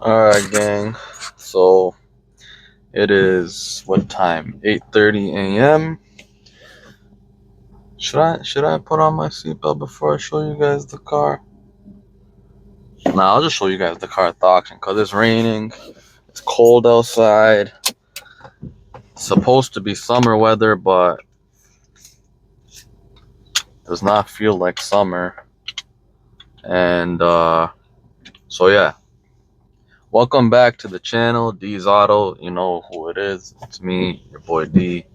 Alright, gang. So it is what time? 8:30 a.m. Should I put on my seatbelt before I show you guys the car? Nah, I'll just show you guys the car at the auction because it's raining. It's cold outside. It's supposed to be summer weather, but does not feel like summer. And so yeah. Welcome back to the channel, D's Auto. You know who it is. It's me, your boy D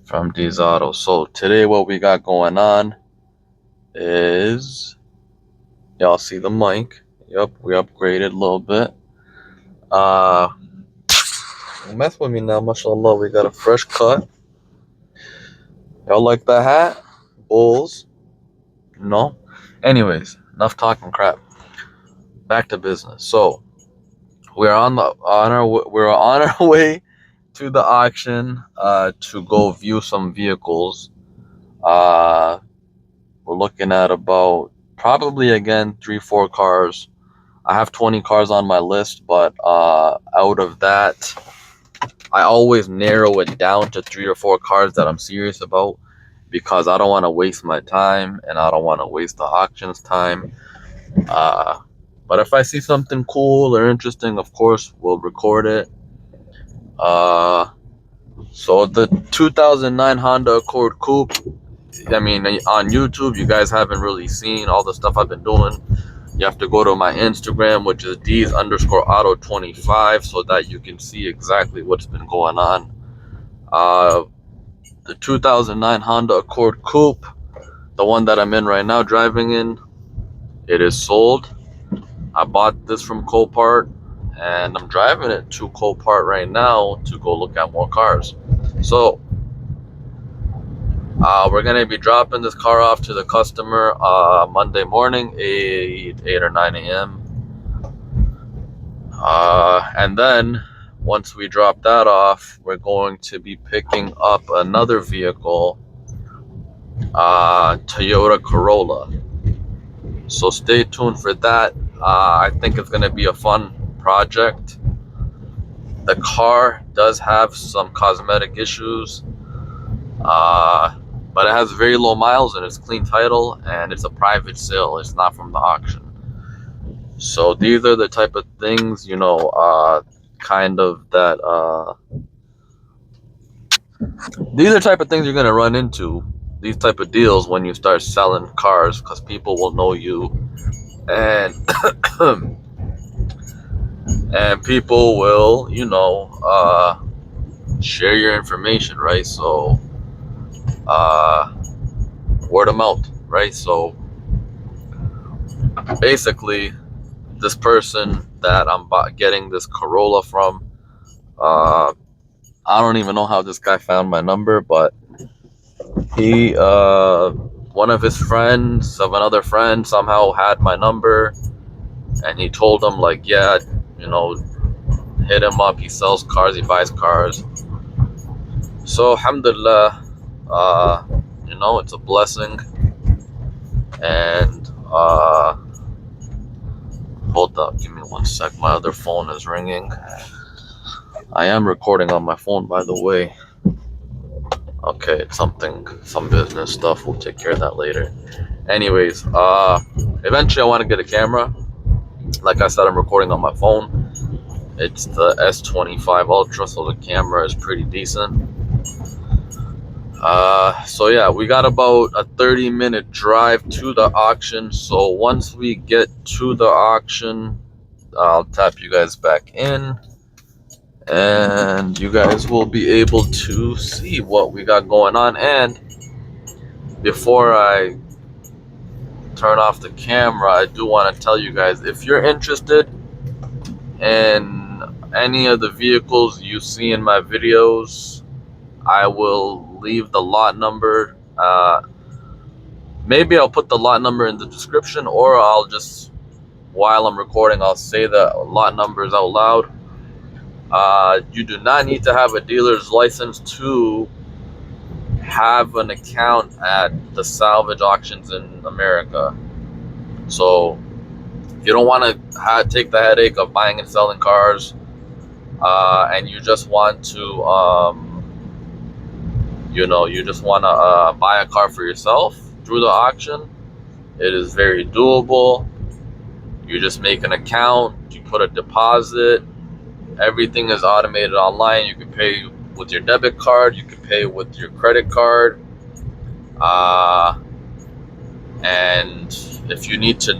from D's Auto. So today what we got going on is y'all see the mic. Yep, we upgraded a little bit. Don't mess with me now, mashallah. We got a fresh cut. Y'all like the hat? Bulls? No? Anyways, enough talking crap. Back to business. So we're on our way to the auction to go view some vehicles. We're looking at about probably again 3-4 cars. I have 20 cars on my list, but out of that, I always narrow it down to 3 or 4 cars that I'm serious about because I don't want to waste my time and I don't want to waste the auction's time. But if I see something cool or interesting, of course, we'll record it. So the 2009 Honda Accord Coupe, I mean, on YouTube, you guys haven't really seen all the stuff I've been doing. You have to go to my Instagram, which is D's_auto25, so that you can see exactly what's been going on. The 2009 Honda Accord Coupe, the one that I'm in right now, driving in, it is sold. I bought this from Copart, and I'm driving it to Copart right now to go look at more cars. So we're gonna be dropping this car off to the customer Monday morning, 8 or 9 a.m. And then once we drop that off, we're going to be picking up another vehicle, Toyota Corolla. So stay tuned for that. I think it's going to be a fun project. The car does have some cosmetic issues, but it has very low miles and it's clean title and it's a private sale. It's not from the auction. So these are the type of things, kind of that these are type of things you're gonna run into, these type of deals when you start selling cars, because people will know you, and and people will, share your information, right? So word of mouth, right? So basically, this person that I'm getting this Corolla from, I don't even know how this guy found my number, but he one of his friends of another friend somehow had my number, and he told him, like, yeah, hit him up. He sells cars, he buys cars. So alhamdulillah, it's a blessing. And hold up, give me 1 sec, my other phone is ringing. I am recording on my phone, by the way. Okay, it's some business stuff. We'll take care of that later. Anyways, eventually I want to get a camera. Like I said, I'm recording on my phone. It's the S25 Ultra, so the camera is pretty decent. So yeah, we got about a 30-minute drive to the auction. So once we get to the auction, I'll tap you guys back in, and you guys will be able to see what we got going on. And before I turn off the camera, I do want to tell you guys, if you're interested in any of the vehicles you see in my videos, I will leave the lot number. Maybe I'll put the lot number in the description, or I'll just, while I'm recording, I'll say the lot numbers out loud. You do not need to have a dealer's license to have an account at the salvage auctions in America. So If you don't want to take the headache of buying and selling cars, and you just want to, you just want to buy a car for yourself through the auction, it is very doable. You just make an account, you put a deposit, everything is automated online. You can pay with your debit card, you can pay with your credit card. Uh, and if you need to,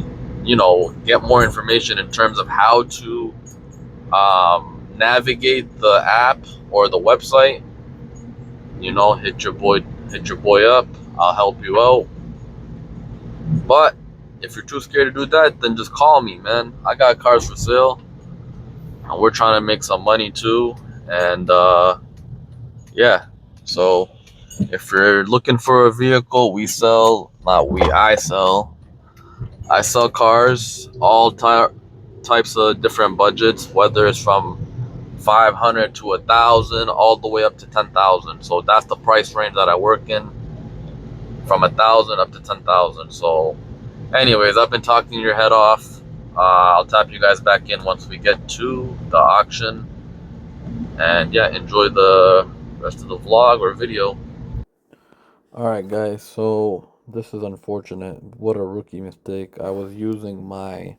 get more information in terms of how to navigate the app or the website, hit your boy up. I'll help you out. But if you're too scared to do that, then just call me, man. I got cars for sale, and we're trying to make some money too. And yeah, so if you're looking for a vehicle, we sell, not we, I sell cars, all types of different budgets, whether it's from 500 to 1,000, all the way up to 10,000. So that's the price range that I work in, from 1,000 up to 10,000. So, anyways, I've been talking your head off. I'll tap you guys back in once we get to the auction, and yeah, enjoy the rest of the vlog or video. Alright guys, so this is unfortunate. What a rookie mistake. I was using my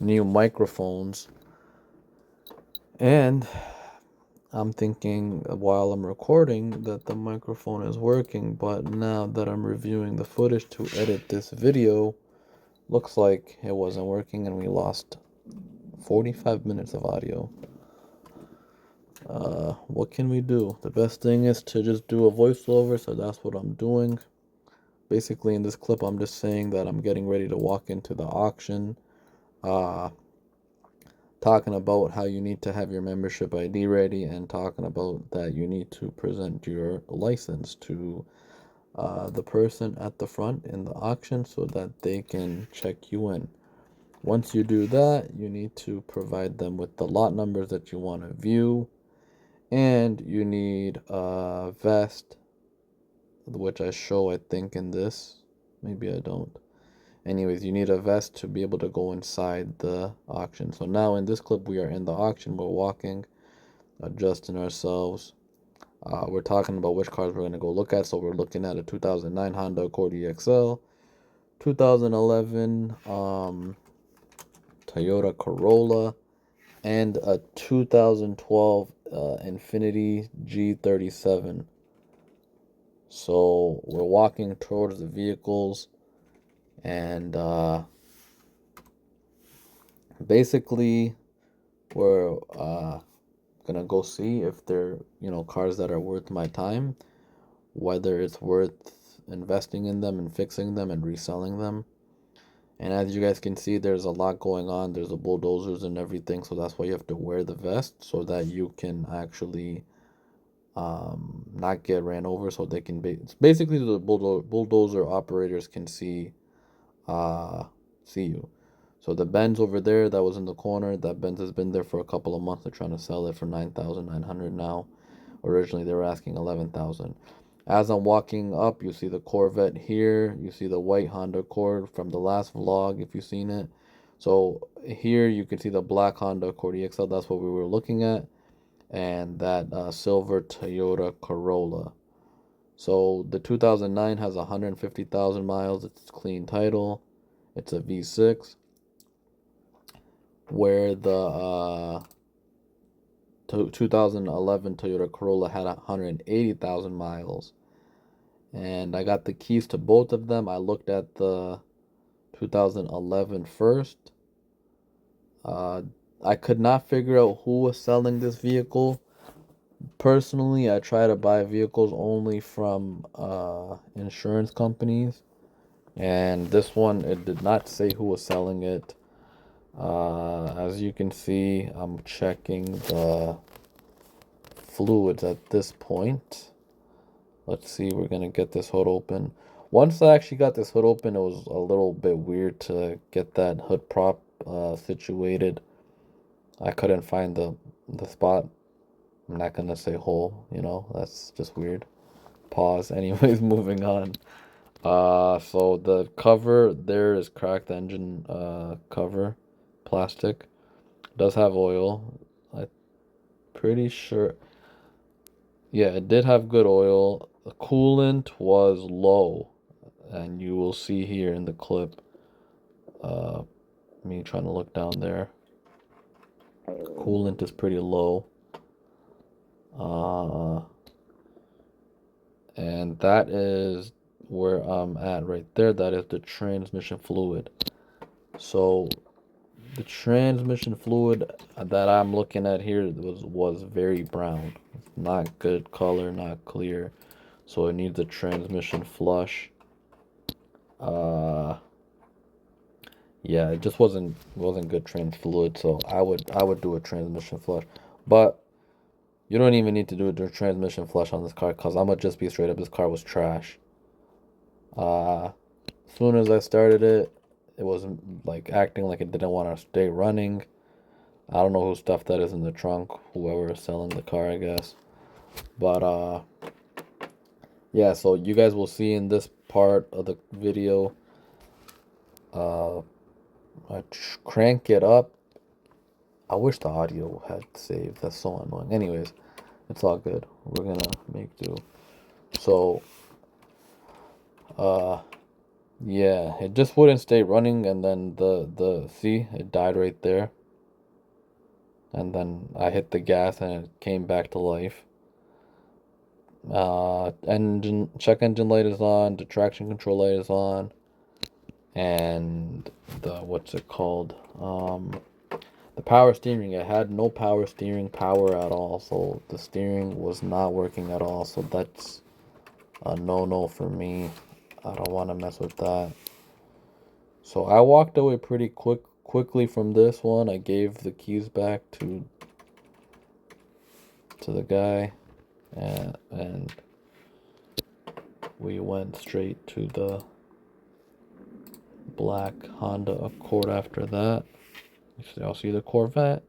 new microphones, and I'm thinking while I'm recording that the microphone is working, but now that I'm reviewing the footage to edit this video, looks like it wasn't working and we lost 45 minutes of audio. What can we do? The best thing is to just do a voiceover, so that's what I'm doing. Basically, in this clip, I'm just saying that I'm getting ready to walk into the auction, talking about how you need to have your membership ID ready, and talking about that you need to present your license to the person at the front in the auction so that they can check you in. Once you do that, you need to provide them with the lot numbers that you want to view, and you need a vest, which I show, I think, in this. Maybe I don't. Anyways, you need a vest to be able to go inside the auction. So now in this clip, we are in the auction. We're walking, adjusting ourselves. We're talking about which cars we're going to go look at. So we're looking at a 2009 Honda Accord EXL, 2011 Toyota Corolla, and a 2012 Infiniti G37. So we're walking towards the vehicles, and basically we're gonna go see if they're cars that are worth my time, whether it's worth investing in them and fixing them and reselling them. And as you guys can see, there's a lot going on. There's the bulldozers and everything, so that's why you have to wear the vest, so that you can actually not get ran over, so they can basically the bulldozer operators can see you. So the Benz over there that was in the corner, that Benz has been there for a couple of months. They're trying to sell it for 9,900 now. Originally they were asking 11,000. As I'm walking up, you see the Corvette here. You see the white Honda Accord from the last vlog, if you've seen it. So here you can see the black Honda Accord EXL. That's what we were looking at. And that silver Toyota Corolla. So the 2009 has 150,000 miles. It's clean title. It's a V6. Where the 2011 Toyota Corolla had 180,000 miles. And I got the keys to both of them. I looked at the 2011 first. I could not figure out who was selling this vehicle. Personally, I try to buy vehicles only from insurance companies. And this one, it did not say who was selling it. As you can see, I'm checking the fluids at this point. Let's see, we're gonna get this hood open. Once I actually got this hood open, it was a little bit weird to get that hood prop situated. I couldn't find the spot. I'm not gonna say hole, that's just weird. Pause. Anyways, moving on. So the cover there is cracked engine cover, plastic. Does have oil. I'm pretty sure. Yeah, it did have good oil. The coolant was low, and you will see here in the clip, uh, me trying to look down there. Coolant is pretty low. Uh, and that is where I'm at right there. That is the transmission fluid. So the transmission fluid that I'm looking at here was very brown. Not good color, not clear. So it needs a transmission flush. Uh yeah, it just wasn't good trans fluid, so I would do a transmission flush. But you don't even need to do a transmission flush on this car because I'm gonna just be straight up, this car was trash. As soon as I started it, it was like acting like it didn't want to stay running. I don't know whose stuff that is in the trunk, whoever is selling the car, I guess. But yeah, so you guys will see in this part of the video, uh, I crank it up. I wish the audio had saved. That's so annoying. Anyways, it's all good. We're gonna make do. So, uh, yeah, it just wouldn't stay running, and then the see, it died right there. And then I hit the gas, and it came back to life. Check engine light is on. The traction control light is on, and the what's it called? The power steering. It had no power steering power at all, so the steering was not working at all. So that's a no-no for me. I don't want to mess with that. So I walked away pretty quickly from this one. I gave the keys back to the guy, and we went straight to the black Honda Accord after that. Y'all see the Corvette.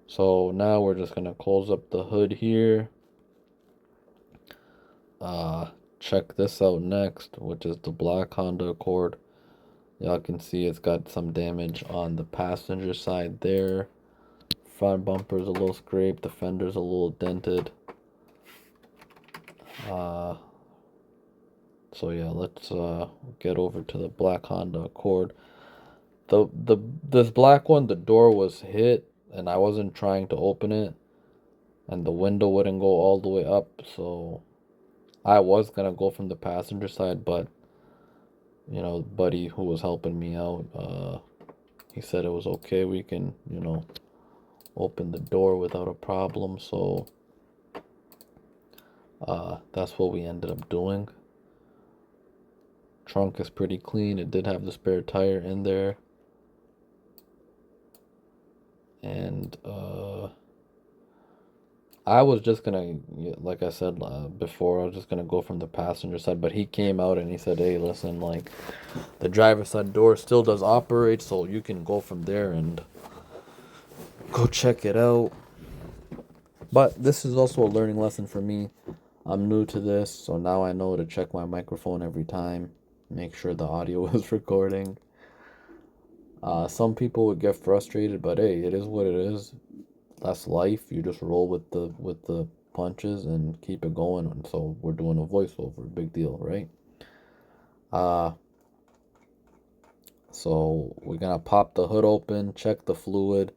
So now we're just gonna close up the hood here. Check this out next, which is the black Honda Accord. Y'all can see it's got some damage on the passenger side there. Front bumper's a little scraped, the fender's a little dented. So yeah, let's get over to the black Honda Accord. This black one, the door was hit and I wasn't trying to open it, and the window wouldn't go all the way up, so I was gonna go from the passenger side, but buddy who was helping me out, he said it was okay, we can, open the door without a problem, so that's what we ended up doing. Trunk is pretty clean. It did have the spare tire in there. And I was just gonna, like I said before, I was just gonna go from the passenger side, but he came out and he said, hey, listen, like, the driver's side door still does operate, so you can go from there and go check it out. But this is also a learning lesson for me. I'm new to this, so now I know to check my microphone every time, make sure the audio is recording. Some people would get frustrated, but hey, it is what it is. That's life. You just roll with the punches and keep it going. And so we're doing a voiceover, big deal, right? So we're gonna pop the hood open, check the fluid.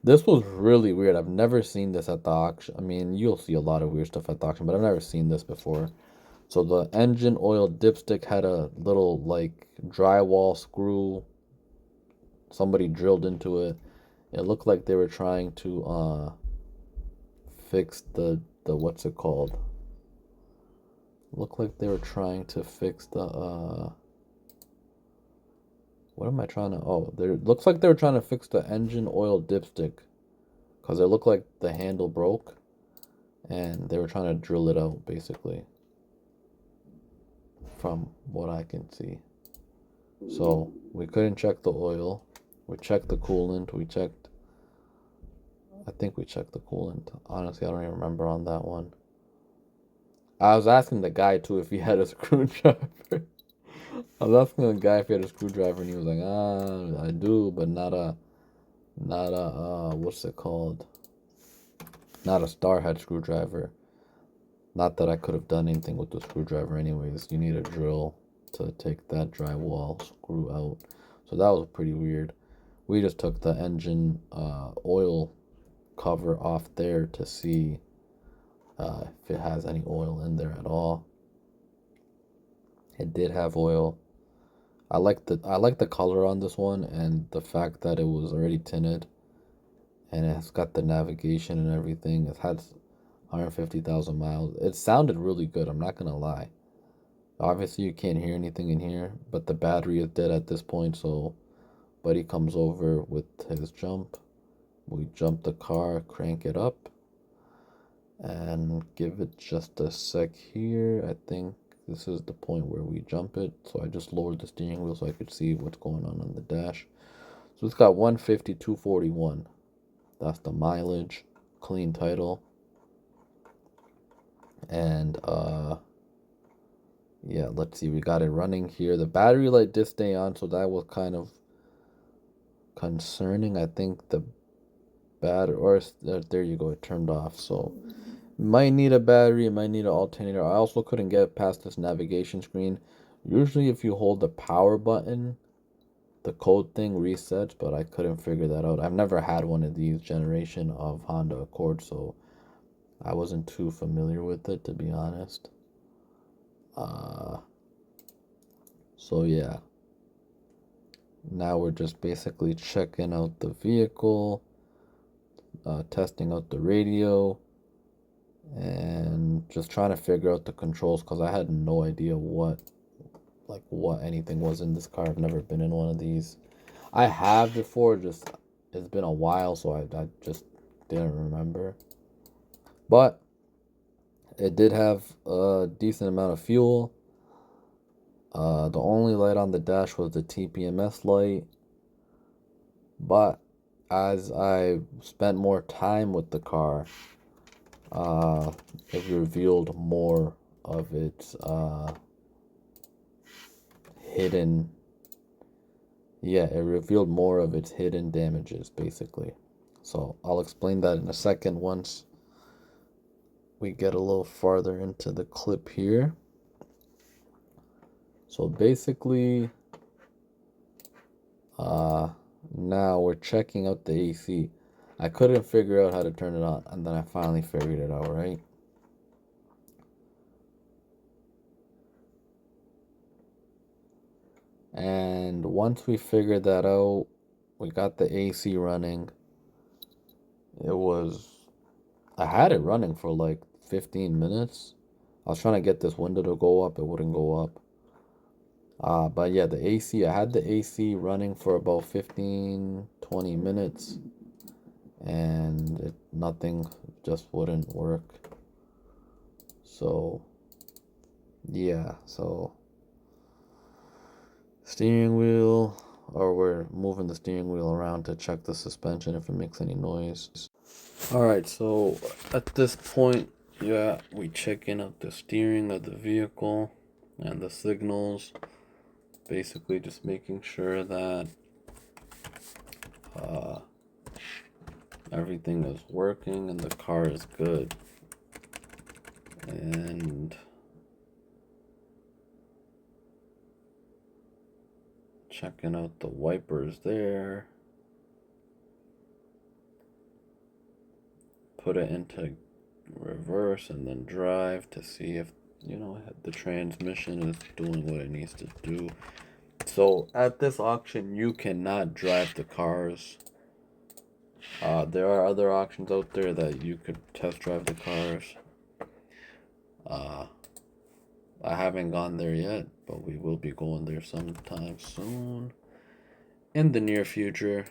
This was really weird. I've never seen this at the auction. I mean, you'll see a lot of weird stuff at the auction, but I've never seen this before. So the engine oil dipstick had a little like drywall screw. Somebody drilled into it. It looked like they were trying to fix the what's it called? Looked like they were trying to fix the what am I trying to? Oh, there looks like they were trying to fix the engine oil dipstick, because it looked like the handle broke, and they were trying to drill it out basically. From what I can see, so we couldn't check the oil. We checked the coolant. I think we checked the coolant. Honestly, I don't even remember on that one. I was asking the guy too if he had a screwdriver. I was asking the guy if he had a screwdriver, and he was like, I do, but not a, what's it called? Not a star head screwdriver. Not that I could have done anything with the screwdriver anyways. You need a drill to take that drywall screw out. So that was pretty weird. We just took the engine oil cover off there to see if it has any oil in there at all. It did have oil. I like the color on this one and the fact that it was already tinted and it's got the navigation and everything. It has 150,000 miles. It sounded really good, I'm not gonna lie. Obviously you can't hear anything in here, but the battery is dead at this point, so Buddy comes over with his jump. We jump the car, crank it up, and give it just a sec here. I think this is the point where we jump it. So I just lowered the steering wheel so I could see what's going on the dash. So it's got 150, 241. That's the mileage, clean title. And yeah, let's see, we got it running here. The battery light did stay on, so that was kind of concerning. I think the battery, or there you go, it turned off. So might need a battery, it might need an alternator. I also couldn't get past this navigation screen. Usually if you hold the power button, the code thing resets, but I couldn't figure that out. I've never had one of these generation of Honda Accord, so I wasn't too familiar with it, to be honest. Uh, so yeah, now we're just basically checking out the vehicle, testing out the radio, and just trying to figure out the controls because I had no idea what anything was in this car. I've never been in one of these. I have before, just it's been a while, so I just didn't remember. But it did have a decent amount of fuel. The only light on the dash was the TPMS light. But as I spent more time with the car, uh, it revealed more of its hidden. Yeah, it revealed more of its hidden damages, basically. So I'll explain that in a second once we get a little farther into the clip here. So basically, uh, now we're checking out the AC. I couldn't figure out how to turn it on, and then I finally figured it out, right? And once we figured that out, we got the AC running. It was, I had it running for like 15 minutes. I was trying to get this window to go up, it wouldn't go up. But yeah, the AC, I had the AC running for about 15, 20 minutes and nothing just wouldn't work. So, yeah, so steering wheel, or we're moving the steering wheel around to check the suspension if it makes any noise. All right, so at this point, yeah, we check in out the steering of the vehicle and the signals. Basically, just making sure that uh, everything is working and the car is good. And checking out the wipers there. Put it into reverse and then drive to see if, the transmission is doing what it needs to do. So at this auction, you cannot drive the cars. There are other auctions out there that you could test drive the cars. Uh, I haven't gone there yet, but we will be going there sometime soon in the near future.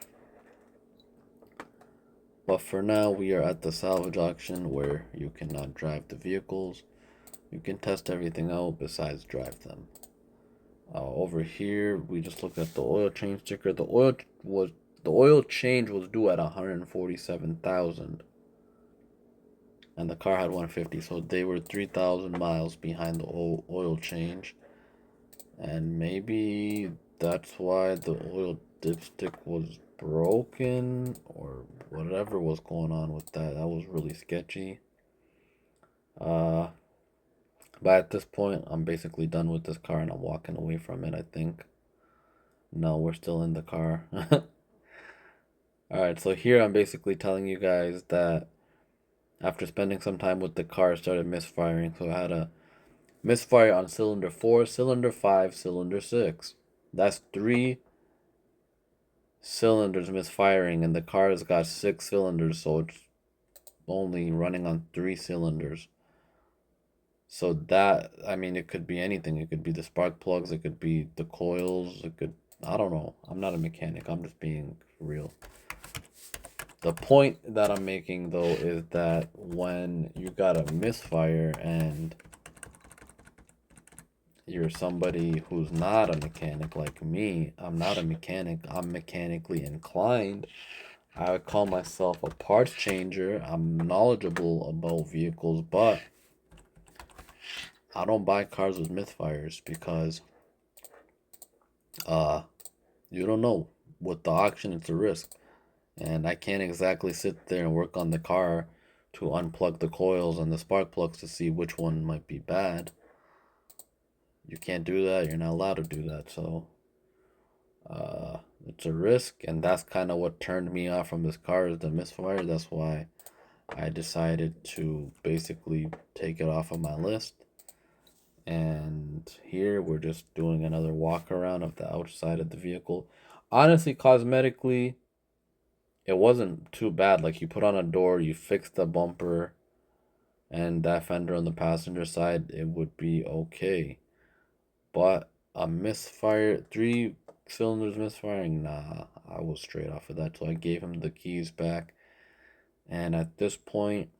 But for now, we are at the salvage auction where you cannot drive the vehicles. You can test everything out besides drive them. Over here, we just looked at the oil change sticker. The oil change was due at 147,000. and the car had 150. So they were 3,000 miles behind the oil change. And maybe that's why the oil dipstick was broken or whatever was going on with that. That was really sketchy. Uh, but at this point, I'm basically done with this car and I'm walking away from it, I think. No, we're still in the car. Alright, so here I'm basically telling you guys that after spending some time with the car, it started misfiring. So I had a misfire on cylinder 4, cylinder 5, cylinder 6. That's 3 cylinders misfiring, and the car's got 6 cylinders, so it's only running on 3 cylinders. So that, I mean, it could be anything. It could be the spark plugs, it could be the coils, it could, I don't know. I'm not a mechanic, I'm just being real. The point that I'm making though is that when you got a misfire and you're somebody who's not a mechanic like me, I'm not a mechanic, I'm mechanically inclined. I would call myself a parts changer. I'm knowledgeable about vehicles, but I don't buy cars with misfires because you don't know. With the auction, it's a risk. And I can't exactly sit there and work on the car to unplug the coils and the spark plugs to see which one might be bad. You can't do that. You're not allowed to do that. So it's a risk, and that's kind of what turned me off from this car is the misfire. That's why I decided to basically take it off of my list. And here we're just doing another walk around of the outside of the vehicle. Honestly, cosmetically, it wasn't too bad. Like you put on a door, you fix the bumper and that fender on the passenger side, it would be okay. But a misfire, 3 cylinders misfiring, nah, I was straight off of that. So I gave him the keys back. And at this point,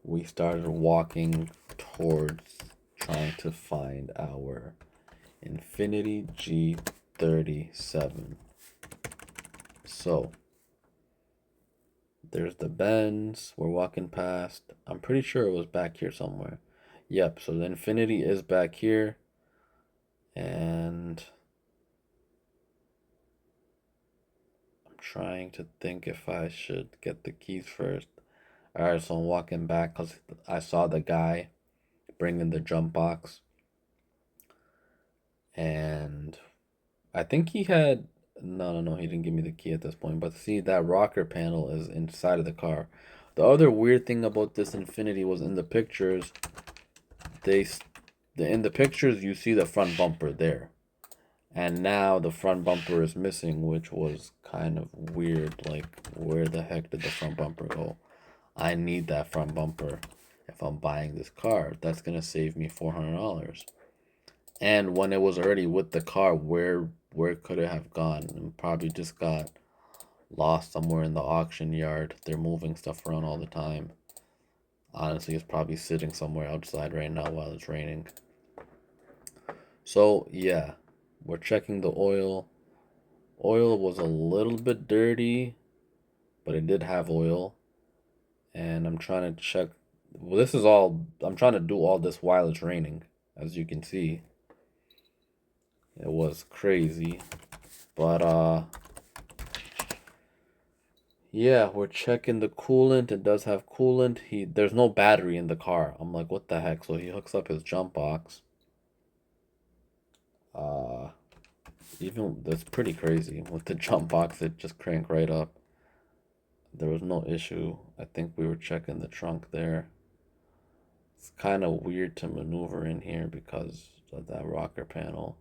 we started walking towards trying to find our Infiniti G37. So there's the Benz we're walking past. I'm pretty sure it was back here somewhere. Yep, so the Infiniti is back here. And I'm trying to think if I should get the keys first. Alright, so I'm walking back because I saw the guy bringing the jump box. And I think he had no, he didn't give me the key at this point. But see, that rocker panel is inside of the car. The other weird thing about this Infiniti was in the pictures, in the pictures you see the front bumper there. And now the front bumper is missing, which was kind of weird. Like, where the heck did the front bumper go? I need that front bumper if I'm buying this car. That's gonna save me $400. And when it was already with the car, where could it have gone? It probably just got lost somewhere in the auction yard. They're moving stuff around all the time. Honestly, it's probably sitting somewhere outside right now while it's raining. So yeah, we're checking the oil. Oil was a little bit dirty, but it did have oil. And I'm trying to check. Well, this is all. I'm trying to do all this while it's raining, as you can see. It was crazy. But yeah, we're checking the coolant. It does have coolant. There's no battery in the car. I'm like, what the heck? So he hooks up his jump box. Even that's pretty crazy. With the jump box, it just cranked right up. There was no issue. I think we were checking the trunk there. It's kind of weird to maneuver in here because of that rocker panel.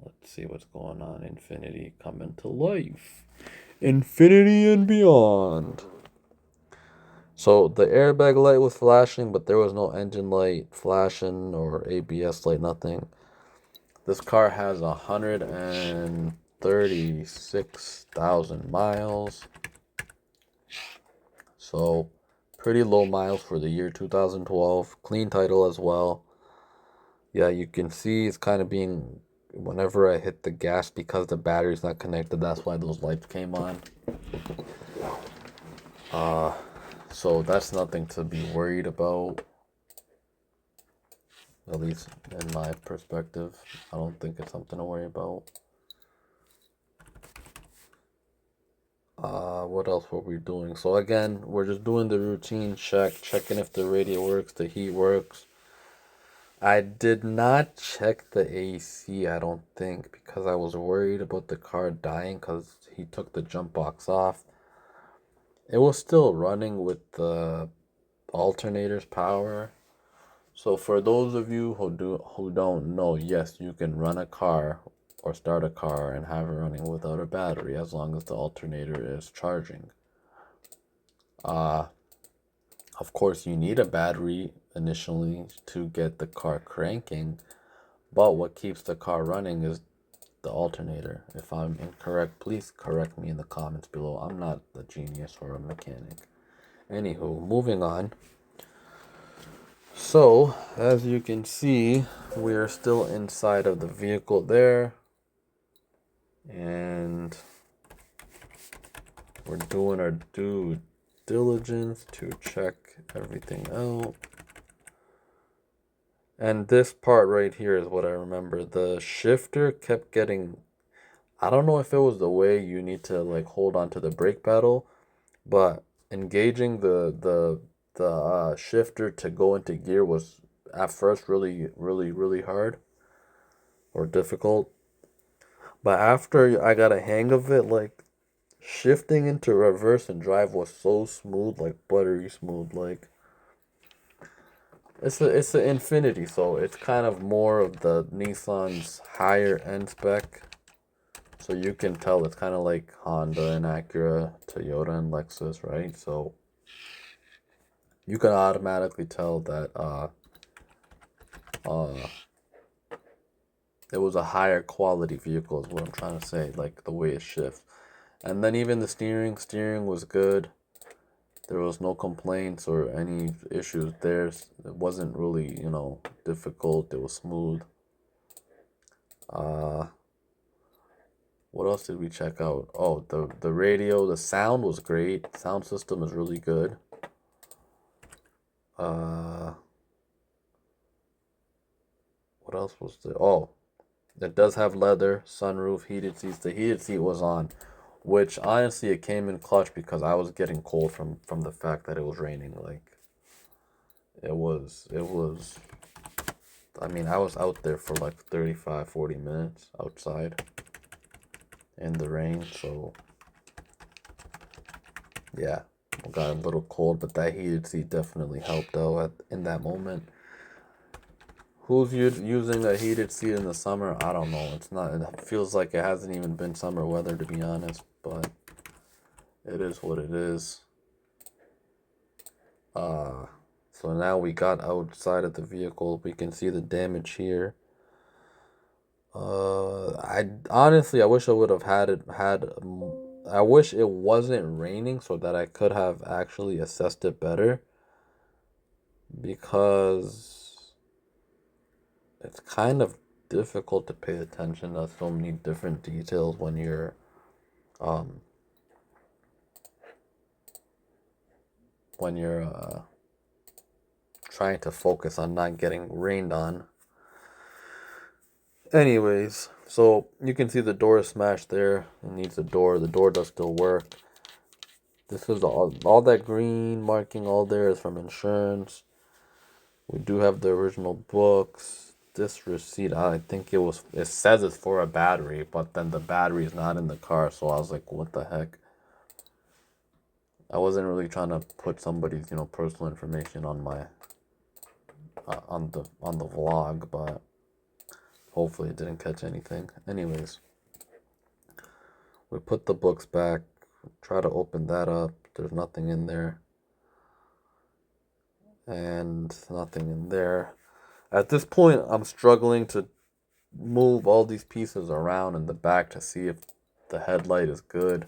Let's see what's going on. Infiniti coming to life. Infiniti and beyond. So the airbag light was flashing, but there was no engine light flashing or ABS light, nothing. This car has 136,000 miles. So pretty low miles for the year 2012. Clean title as well. Yeah, you can see it's kind of being, whenever I hit the gas, because the battery's not connected, that's why those lights came on. So that's nothing to be worried about, at least in my perspective. I don't think it's something to worry about. What else were we doing? So again, we're just doing the routine check, checking if the radio works, the heat works. I did not check the AC, I don't think, because I was worried about the car dying because he took the jump box off. It was still running with the alternator's power. So for those of you who don't know, yes, you can run a car or start a car and have it running without a battery as long as the alternator is charging. Uh, of course, you need a battery initially to get the car cranking, but what keeps the car running is the alternator. If I'm incorrect, please correct me in the comments below. I'm not a genius or a mechanic. Anywho, moving on. So, as you can see, we are still inside of the vehicle there. And we're doing our due diligence to check everything out. And this part right here is what I remember. The shifter kept getting... I don't know if it was the way you need to like hold on to the brake pedal, but engaging the shifter to go into gear was at first really hard or difficult. But after I got a hang of it, like shifting into reverse and drive was so smooth, like buttery smooth. Like it's an Infiniti, so it's kind of more of the Nissan's higher end spec. So you can tell it's kind of like Honda and Acura, Toyota and Lexus, right? So you can automatically tell that it was a higher quality vehicle is what I'm trying to say, like the way it shifts. And then even the steering was good. There was no complaints or any issues there. It wasn't really, difficult. It was smooth. What else did we check out? Oh, the radio, the sound was great. Sound system is really good. What else was there? Oh, it does have leather, sunroof, heated seats. The heated seat was on, which honestly it came in clutch because I was getting cold from the fact that it was raining. Like it was. I mean, I was out there for like 35, 40 minutes outside in the rain, so yeah, I got a little cold, but that heated seat definitely helped out in that moment. Who's using a heated seat in the summer? I don't know. It's not. It feels like it hasn't even been summer weather, to be honest. But it is what it is. So now we got outside of the vehicle. We can see the damage here. I honestly, I wish I would have I wish it wasn't raining so that I could have actually assessed it better. Because it's kind of difficult to pay attention to so many different details when you're um when you're trying to focus on not getting rained on. Anyways, so you can see the door is smashed there. It needs a door. The door does still work. This is all that green marking all there is from insurance. We do have the original books. This receipt, I think it says it's for a battery, but then the battery is not in the car, so I was like, what the heck? I wasn't really trying to put somebody's, personal information on my on the vlog, but hopefully it didn't catch anything. Anyways, we put the books back, try to open that up. There's nothing in there. And nothing in there. At this point, I'm struggling to move all these pieces around in the back to see if the headlight is good.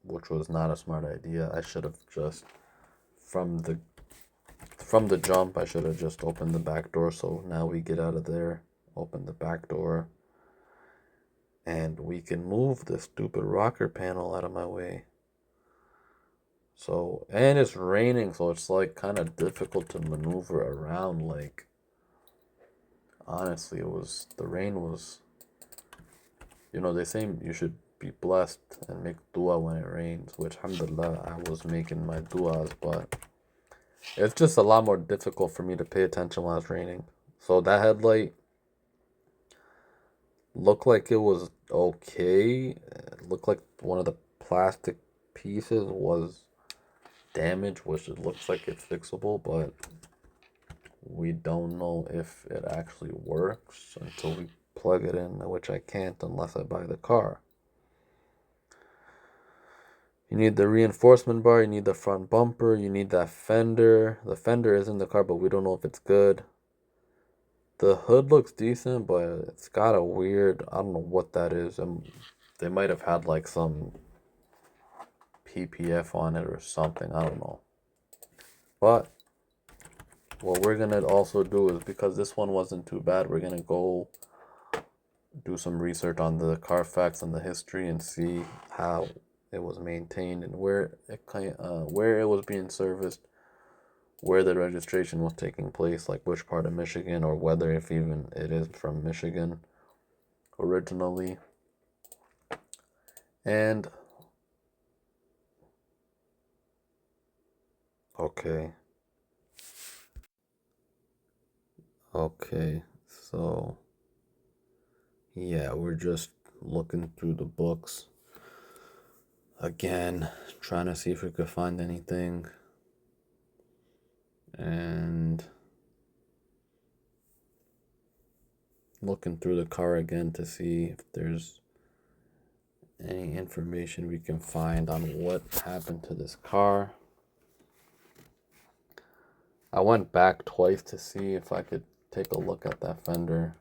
Which was not a smart idea. I should have just from the jump, I should have just opened the back door. So now we get out of there, open the back door, and we can move this stupid rocker panel out of my way. So, and it's raining, so it's like kind of difficult to maneuver around. Like, honestly, the rain was, they say you should be blessed and make dua when it rains, which alhamdulillah, I was making my duas, but it's just a lot more difficult for me to pay attention while it's raining. So that headlight looked like it was okay. It looked like one of the plastic pieces was damaged, which it looks like it's fixable, but we don't know if it actually works until we plug it in, which I can't unless I buy the car. You need the reinforcement bar, you need the front bumper, you need that fender. The fender is in the car, but we don't know if it's good. The hood looks decent, but it's got a weird, I don't know what that is. They might have had like some PPF on it or something, I don't know. But what we're gonna also do is, because this one wasn't too bad, we're gonna go do some research on the Carfax and the history and see how it was maintained and where it was being serviced, where the registration was taking place, like which part of Michigan, or whether if even it is from Michigan originally. And okay, so yeah, we're just looking through the books again, trying to see if we could find anything, and looking through the car again to see if there's any information we can find on what happened to this car. I went back twice to see if I could take a look at that fender.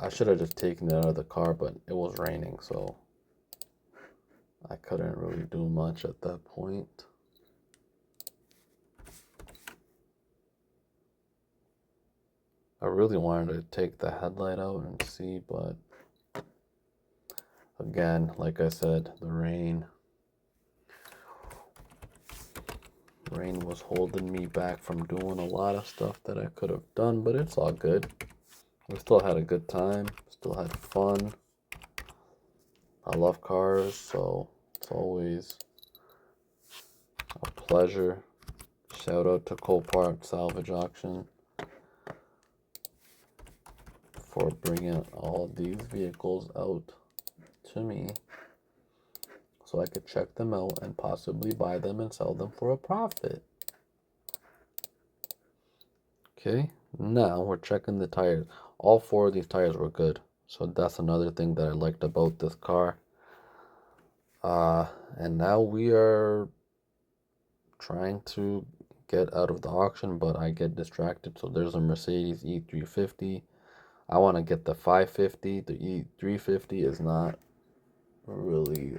I should have just taken it out of the car, but it was raining, so I couldn't really do much at that point. I really wanted to take the headlight out and see, but again, like I said, the rain was holding me back from doing a lot of stuff that I could have done, but it's all good. We still had a good time, still had fun. I love cars, so it's always a pleasure. Shout out to Copart Salvage Auction for bringing all these vehicles out to me so I could check them out and possibly buy them and sell them for a profit. Okay, now we're checking the tires. All four of these tires were good, so that's another thing that I liked about this car. And now we are trying to get out of the auction, but I get distracted. So there's a Mercedes E350. I want to get the 550. The E350 is not really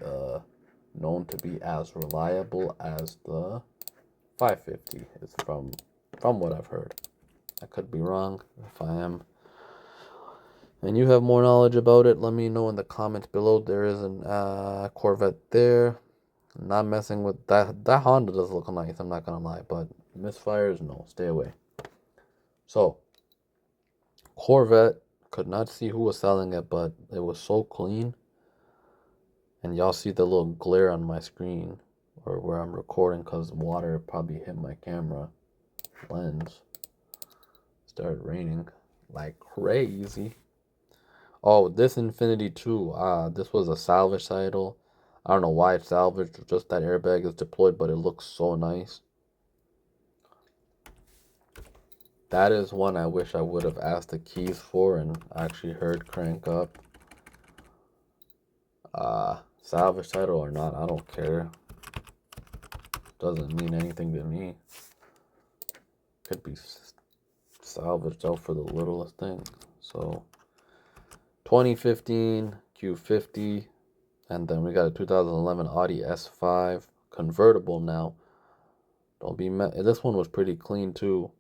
known to be as reliable as the 550. It's from what I've heard. I could be wrong. If I am, and you have more knowledge about it, let me know in the comments below. There is a Corvette there. Not messing with that. That Honda does look nice, I'm not gonna lie, but misfires, no, stay away. So Corvette, could not see who was selling it, but it was so clean. And y'all see the little glare on my screen, or where I'm recording, because water probably hit my camera lens. Started raining like crazy. Oh, this Infiniti 2, this was a salvage title. I don't know why it's salvaged, just that airbag is deployed, but it looks so nice. That is one I wish I would have asked the keys for and actually heard crank up. Salvage title or not, I don't care. Doesn't mean anything to me. Could be salvaged out for the littlest thing. So 2015 Q50, and then we got a 2011 Audi S5 convertible now. Don't be mad. This one was pretty clean too,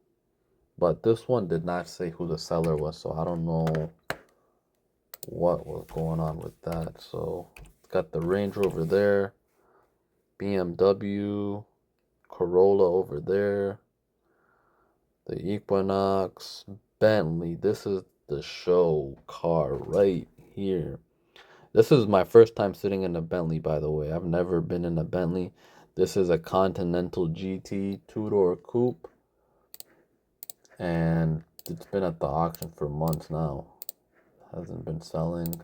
but this one did not say who the seller was, so I don't know what was going on with that. So it's got the Range Rover there, BMW, Corolla over there, the Equinox, Bentley. This is the show car right here. This is my first time sitting in a Bentley, by the way. I've never been in a Bentley. This is a Continental GT two-door coupe, and it's been at the auction for months now. Hasn't been selling.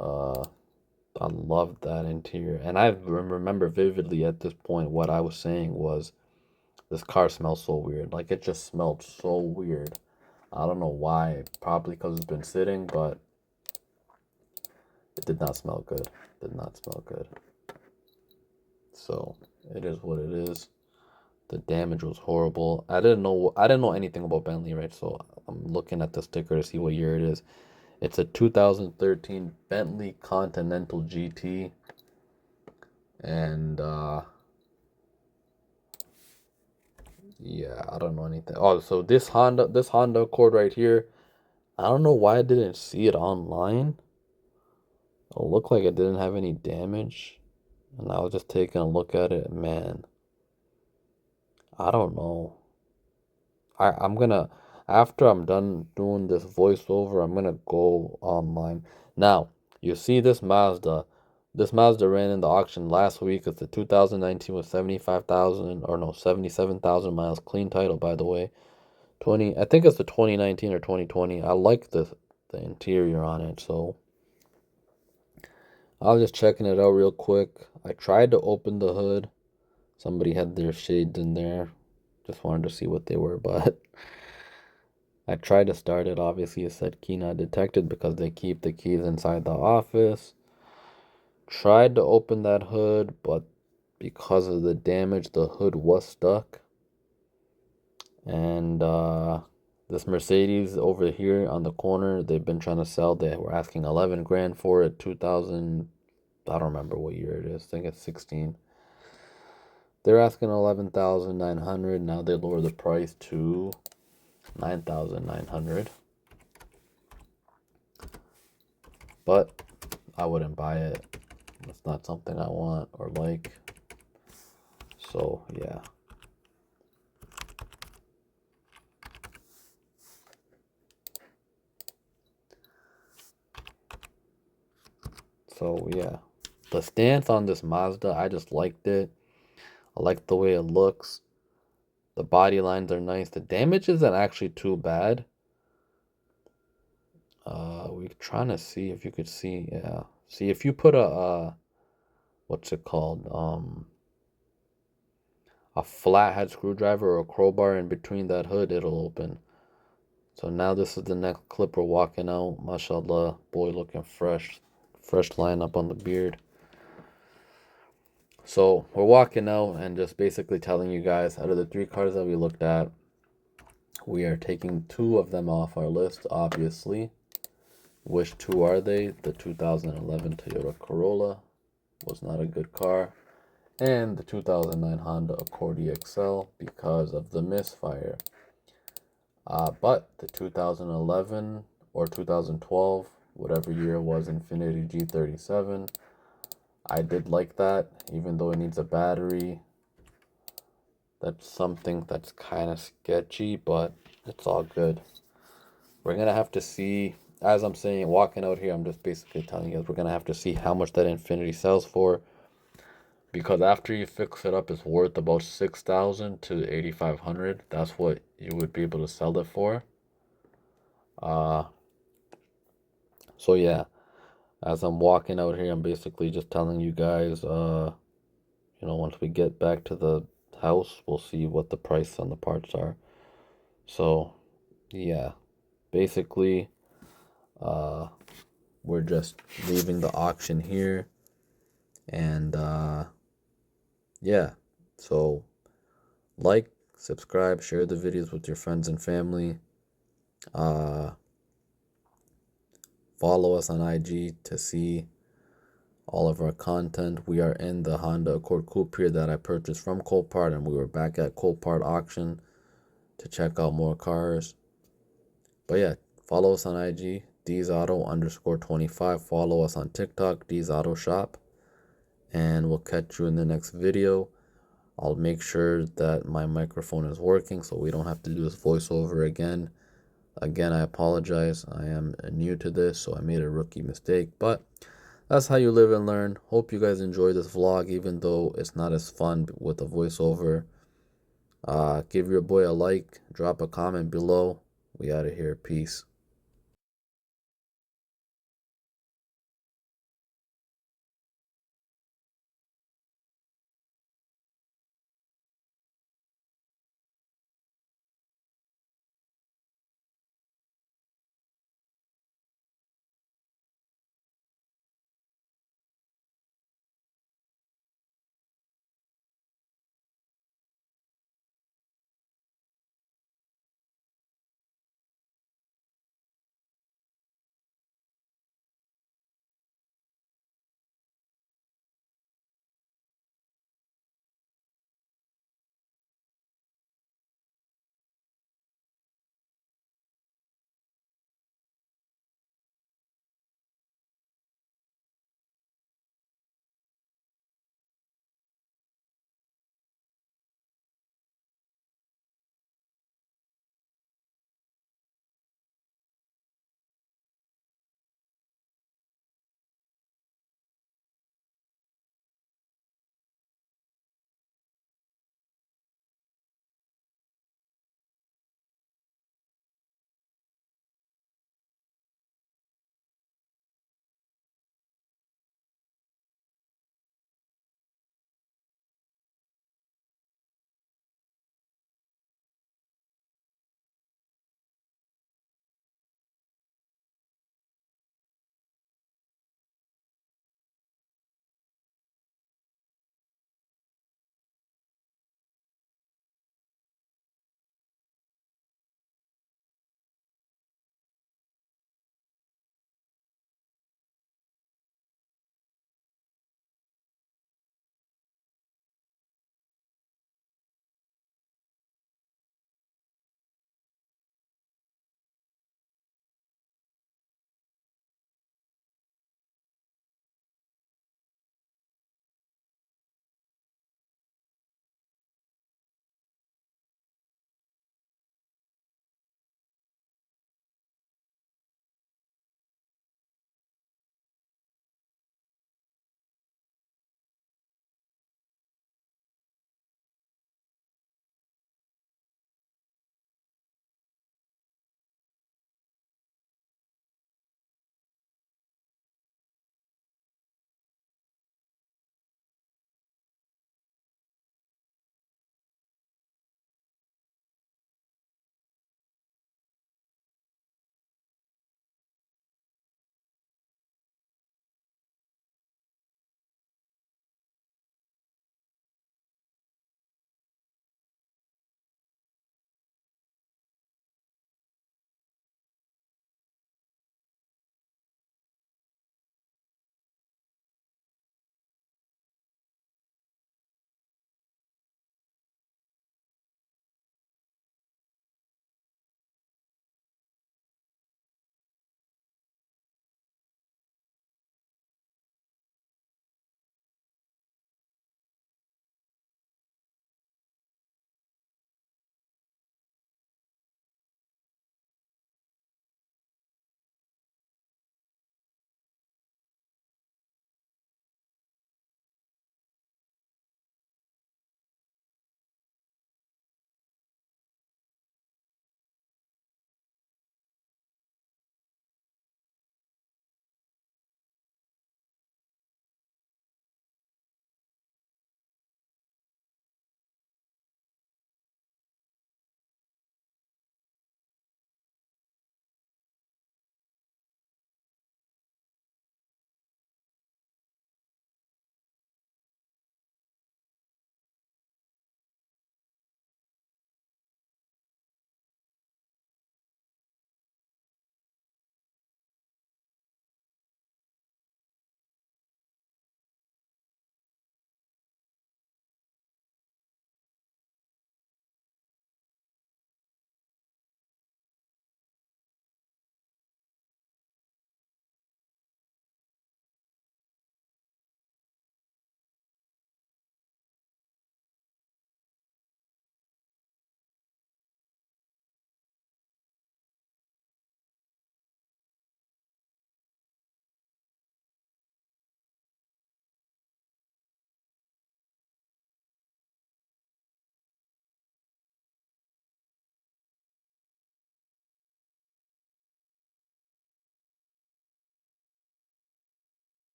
I love that interior, and I remember vividly at this point what I was saying was this car smells so weird. Like, it just smelled so weird. I don't know why. Probably because it's been sitting, but it did not smell good. Did not smell good. So it is what it is. The damage was horrible. I didn't know anything about Bentley, right? So I'm looking at the sticker to see what year it is. It's a 2013 Bentley Continental GT. And yeah, I don't know anything. Oh, so this Honda Accord right here, I don't know why I didn't see it online. It looked like it didn't have any damage. And I was just taking a look at it, man. I don't know. I'm gonna, after I'm done doing this voiceover, I'm gonna go online. Now, you see this Mazda. This Mazda ran in the auction last week. It's the 2019 with 75,000, or no, 77,000 miles. Clean title, by the way. I think it's the 2019 or 2020. I like the interior on it, so I was just checking it out real quick. I tried to open the hood. Somebody had their shades in there. Just wanted to see what they were, but I tried to start it. Obviously, it said key not detected because they keep the keys inside the office. Tried to open that hood, but because of the damage, the hood was stuck. And this Mercedes over here on the corner, they've been trying to sell. They were asking 11 grand for it. 2000, I don't remember what year it is. I think it's 16. They're asking 11,900. Now they lower the price to 9,900. But I wouldn't buy it. It's not something I want or like. So yeah. So yeah. The stance on this Mazda, I just liked it. I like the way it looks. The body lines are nice. The damage isn't actually too bad. We're trying to see if you could see. Yeah. See, if you put what's it called? A flathead screwdriver or a crowbar in between that hood, it'll open. So now this is the next clip. We're walking out. MashaAllah, boy looking fresh. Fresh lineup on the beard. So we're walking out and just basically telling you guys, out of the 3 cars that we looked at, we are taking 2 of them off our list, obviously. Which 2 are they? The 2011 Toyota Corolla was not a good car, and the 2009 Honda Accord EXL because of the misfire. But the 2011 or 2012, whatever year it was, Infiniti G37, I did like that, even though it needs a battery. That's something that's kind of sketchy, but it's all good. We're going to have to see, as I'm saying, walking out here, I'm just basically telling you guys, we're going to have to see how much that Infiniti sells for. Because after you fix it up, it's worth about 6,000 to 8,500. That's what you would be able to sell it for. So yeah, as I'm walking out here, I'm basically just telling you guys, once we get back to the house, we'll see what the price on the parts are. So yeah, basically, we're just leaving the auction here, and yeah, so like, subscribe, share the videos with your friends and family. Follow us on IG to see all of our content. We are in the Honda Accord Coupe here that I purchased from Copart, and we were back at Copart auction to check out more cars. But yeah, follow us on IG, DZauto_25. Follow us on TikTok, D's Auto Shop. And we'll catch you in the next video. I'll make sure that my microphone is working so we don't have to do this voiceover again. Again, I apologize. I am new to this, so I made a rookie mistake. But that's how you live and learn. Hope you guys enjoy this vlog, even though it's not as fun with the voiceover. Give your boy a like, drop a comment below. We out of here. Peace.